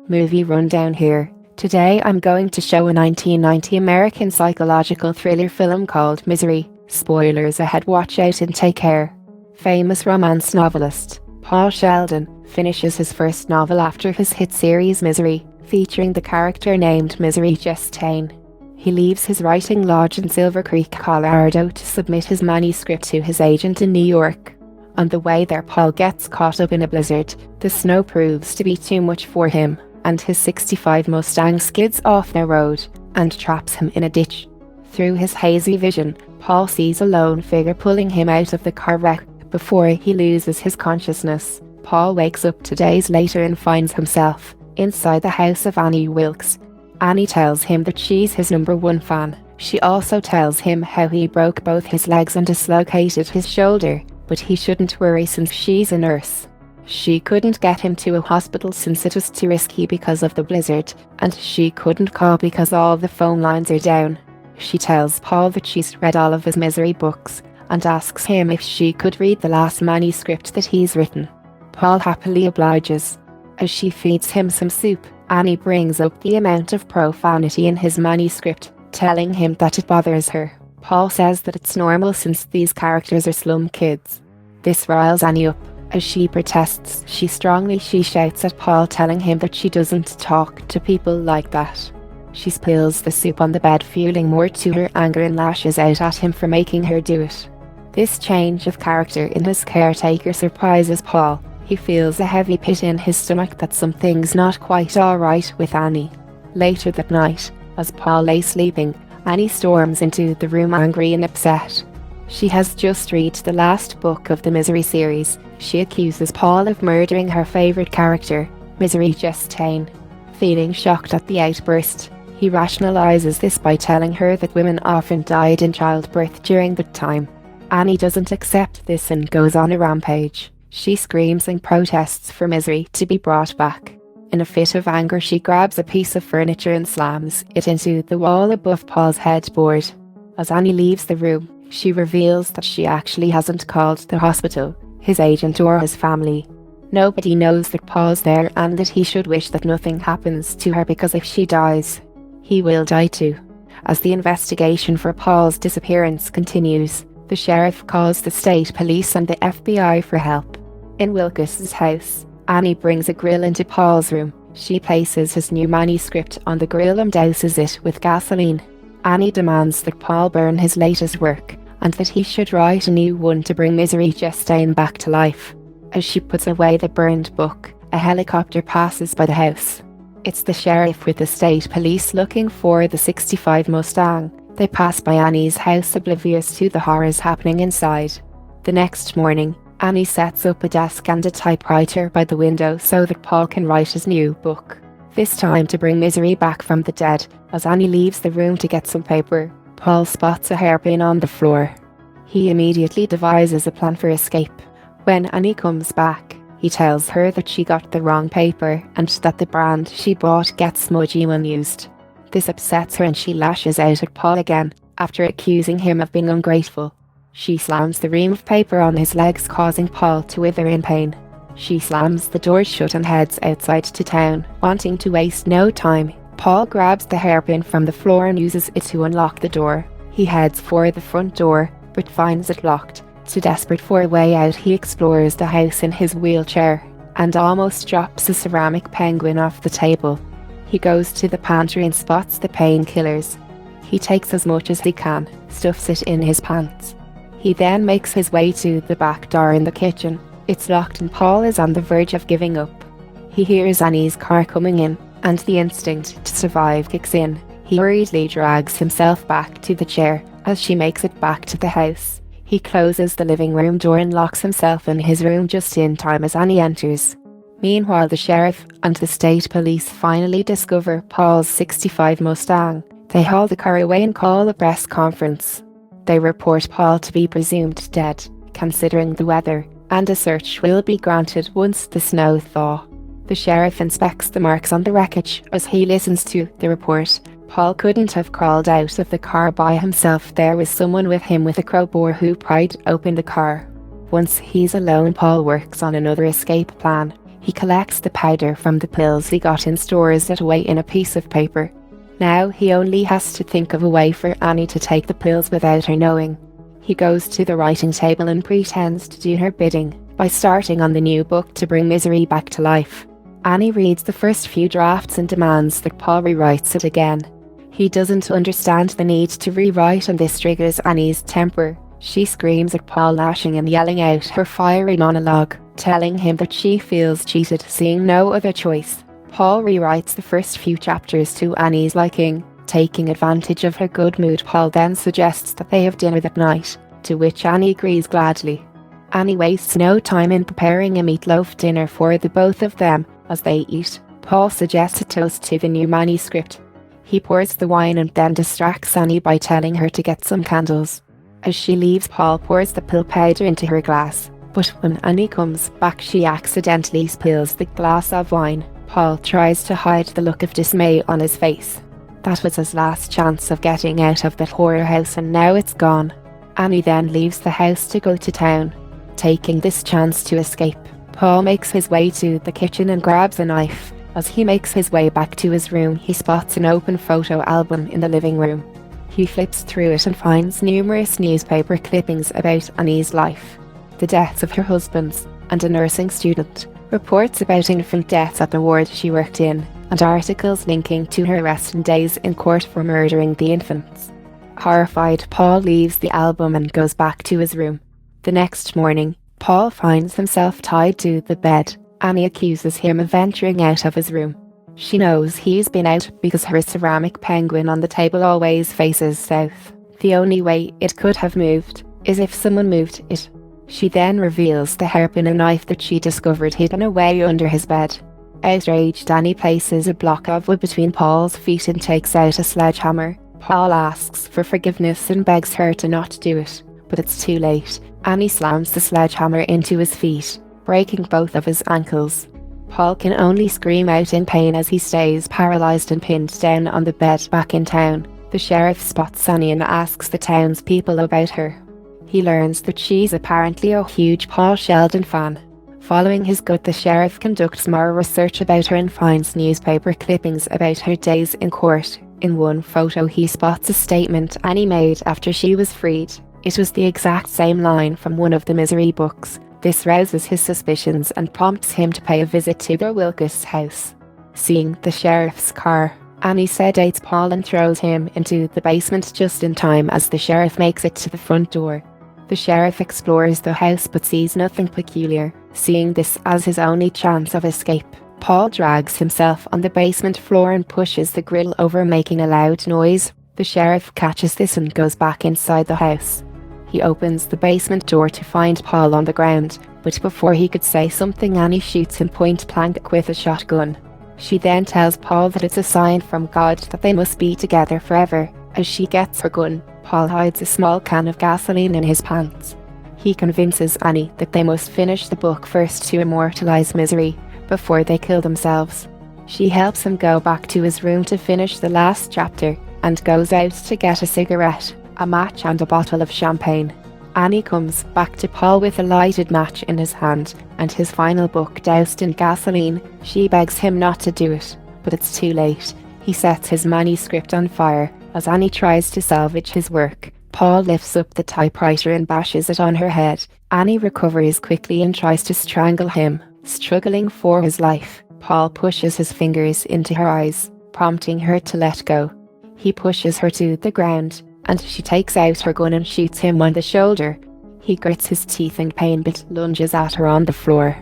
Movie rundown here. Today I'm going to show a 1990 American psychological thriller film called Misery. Spoilers ahead, watch out and take care. Famous romance novelist Paul Sheldon finishes his first novel after his hit series Misery, featuring the character named Misery Justine. He leaves his writing lodge in Silver Creek, Colorado to submit his manuscript to his agent in New York. On the way there, Paul gets caught up in a blizzard. The snow proves to be too much for him, and his 65 Mustang skids off the road and traps him in a ditch. Through his hazy vision, Paul sees a lone figure pulling him out of the car wreck before he loses his consciousness. Paul wakes up 2 days later and finds himself inside the house of Annie Wilkes. Annie tells him that she's his #1 fan. She also tells him how he broke both his legs and dislocated his shoulder, but he shouldn't worry since she's a nurse. She couldn't get him to a hospital since it was too risky because of the blizzard, and she couldn't call because all the phone lines are down. She tells Paul that she's read all of his Misery books and asks him if she could read the last manuscript that he's written. Paul happily obliges. As she feeds him some soup, Annie brings up the amount of profanity in his manuscript, telling him that it bothers her. Paul says that it's normal since these characters are slum kids. This riles Annie up. As she protests, she shouts at Paul, telling him that she doesn't talk to people like that. She spills the soup on the bed, fueling more to her anger, and lashes out at him for making her do it. This change of character in his caretaker surprises Paul. He feels a heavy pit in his stomach that something's not quite alright with Annie. Later that night, as Paul lay sleeping, Annie storms into the room angry and upset. She has just read the last book of the Misery series. She accuses Paul of murdering her favourite character, Misery Justine. Feeling shocked at the outburst, he rationalises this by telling her that women often died in childbirth during that time. Annie doesn't accept this and goes on a rampage. She screams and protests for Misery to be brought back. In a fit of anger, she grabs a piece of furniture and slams it into the wall above Paul's headboard. As Annie leaves the room, she reveals that she actually hasn't called the hospital, his agent, or his family. Nobody knows that Paul's there and that he should wish that nothing happens to her, because if she dies, he will die too. As the investigation for Paul's disappearance continues, the sheriff calls the state police and the FBI for help. In Wilkes' house, Annie brings a grill into Paul's room. She places his new manuscript on the grill and douses it with gasoline. Annie demands that Paul burn his latest work, and that he should write a new one to bring Misery Justine back to life. As she puts away the burned book, a helicopter passes by the house. It's the sheriff with the state police looking for the 65 Mustang. They pass by Annie's house, oblivious to the horrors happening inside. The next morning, Annie sets up a desk and a typewriter by the window so that Paul can write his new book. This time to bring Misery back from the dead. As Annie leaves the room to get some paper, Paul spots a hairpin on the floor. He immediately devises a plan for escape. When Annie comes back, he tells her that she got the wrong paper and that the brand she bought gets smudgy when used. This upsets her and she lashes out at Paul again, after accusing him of being ungrateful. She slams the ream of paper on his legs, causing Paul to wither in pain. She slams the door shut and heads outside to town. Wanting to waste no time, Paul grabs the hairpin from the floor and uses it to unlock the door. He heads for the front door, but finds it locked. Too desperate for a way out, he explores the house in his wheelchair, and almost drops a ceramic penguin off the table. He goes to the pantry and spots the painkillers. He takes as much as he can, stuffs it in his pants. He then makes his way to the back door in the kitchen. It's locked and Paul is on the verge of giving up. He hears Annie's car coming in, and the instinct to survive kicks in. He hurriedly drags himself back to the chair as she makes it back to the house. He closes the living room door and locks himself in his room just in time as Annie enters. Meanwhile, the sheriff and the state police finally discover Paul's 65 Mustang. They haul the car away and call a press conference. They report Paul to be presumed dead, considering the weather, and a search will be granted once the snow thaw. The sheriff inspects the marks on the wreckage as he listens to the report. Paul couldn't have crawled out of the car by himself. There was someone with him with a crowbar who pried open the car. Once he's alone, Paul works on another escape plan. He collects the powder from the pills he got and stores it away in a piece of paper. Now he only has to think of a way for Annie to take the pills without her knowing. He goes to the writing table and pretends to do her bidding by starting on the new book to bring Misery back to life. Annie reads the first few drafts and demands that Paul rewrites it again. He doesn't understand the need to rewrite, and this triggers Annie's temper. She screams at Paul, lashing and yelling out her fiery monologue, telling him that she feels cheated, seeing no other choice. Paul rewrites the first few chapters to Annie's liking. Taking advantage of her good mood, Paul then suggests that they have dinner that night, to which Annie agrees gladly. Annie wastes no time in preparing a meatloaf dinner for the both of them. As they eat, Paul suggests a toast to the new manuscript. He pours the wine and then distracts Annie by telling her to get some candles. As she leaves, Paul pours the pill powder into her glass, but when Annie comes back, she accidentally spills the glass of wine. Paul tries to hide the look of dismay on his face. That was his last chance of getting out of that horror house, and now it's gone. Annie then leaves the house to go to town. Taking this chance to escape, Paul makes his way to the kitchen and grabs a knife. As he makes his way back to his room, he spots an open photo album in the living room. He flips through it and finds numerous newspaper clippings about Annie's life. The deaths of her husbands and a nursing student, reports about infant deaths at the ward she worked in, and articles linking to her arrest and days in court for murdering the infants. Horrified, Paul leaves the album and goes back to his room. The next morning, Paul finds himself tied to the bed. Annie accuses him of venturing out of his room. She knows he's been out because her ceramic penguin on the table always faces south. The only way it could have moved is if someone moved it. She then reveals the hairpin and knife that she discovered hidden away under his bed. Outraged, Annie places a block of wood between Paul's feet and takes out a sledgehammer. Paul asks for forgiveness and begs her to not do it, but it's too late. Annie slams the sledgehammer into his feet, breaking both of his ankles. Paul can only scream out in pain as he stays paralyzed and pinned down on the bed. Back in town, the sheriff spots Annie and asks the townspeople about her. He learns that she's apparently a huge Paul Sheldon fan. Following his gut, the sheriff conducts more research about her and finds newspaper clippings about her days in court. In one photo, he spots a statement Annie made after she was freed. It was the exact same line from one of the Misery books. This rouses his suspicions and prompts him to pay a visit to their Wilkes house. Seeing the sheriff's car, Annie sedates Paul and throws him into the basement just in time as the sheriff makes it to the front door. The sheriff explores the house but sees nothing peculiar. Seeing this as his only chance of escape, Paul drags himself on the basement floor and pushes the grill over, making a loud noise. The sheriff catches this and goes back inside the house. He opens the basement door to find Paul on the ground, but before he could say something, Annie shoots him point blank with a shotgun. She then tells Paul that it's a sign from God that they must be together forever. As she gets her gun, Paul hides a small can of gasoline in his pants. He convinces Annie that they must finish the book first to immortalize Misery before they kill themselves. She helps him go back to his room to finish the last chapter and goes out to get a cigarette, a match and a bottle of champagne. Annie comes back to Paul with a lighted match in his hand and his final book doused in gasoline. She begs him not to do it, but it's too late. He sets his manuscript on fire as Annie tries to salvage his work. Paul lifts up the typewriter and bashes it on her head. Annie recovers quickly and tries to strangle him. Struggling for his life, Paul pushes his fingers into her eyes, prompting her to let go. He pushes her to the ground, and she takes out her gun and shoots him on the shoulder. He grits his teeth in pain but lunges at her on the floor.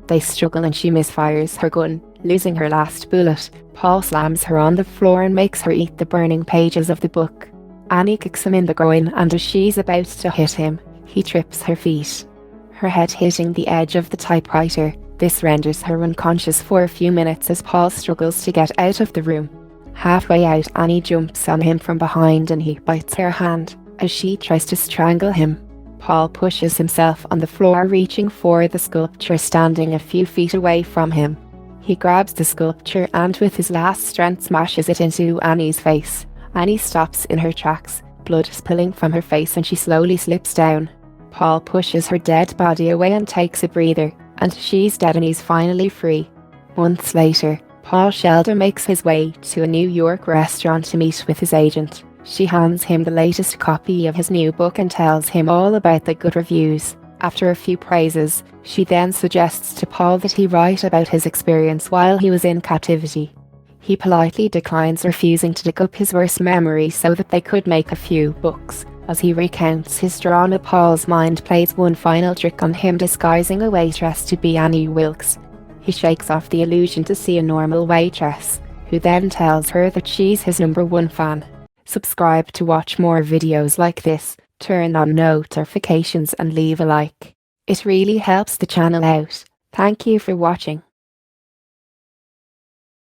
They struggle and she misfires her gun, losing her last bullet. Paul slams her on the floor and makes her eat the burning pages of the book. Annie kicks him in the groin, and as she's about to hit him, he trips her feet, her head hitting the edge of the typewriter. This renders her unconscious for a few minutes as Paul struggles to get out of the room. Halfway out, Annie jumps on him from behind and he bites her hand as she tries to strangle him. Paul pushes himself on the floor, reaching for the sculpture standing a few feet away from him. He grabs the sculpture and with his last strength smashes it into Annie's face. Annie stops in her tracks, blood spilling from her face, and she slowly slips down. Paul pushes her dead body away and takes a breather. and she's dead and he's finally free. Months later, Paul Sheldon makes his way to a New York restaurant to meet with his agent. She hands him the latest copy of his new book and tells him all about the good reviews. After a few praises, she then suggests to Paul that he write about his experience while he was in captivity. He politely declines, refusing to dig up his worst memories so that they could make a few bucks. As he recounts his drama, Paul's mind plays one final trick on him, disguising a waitress to be Annie Wilkes. He shakes off the illusion to see a normal waitress, who then tells her that she's his #1 fan. Subscribe to watch more videos like this, turn on notifications and leave a like. It really helps the channel out. Thank you for watching.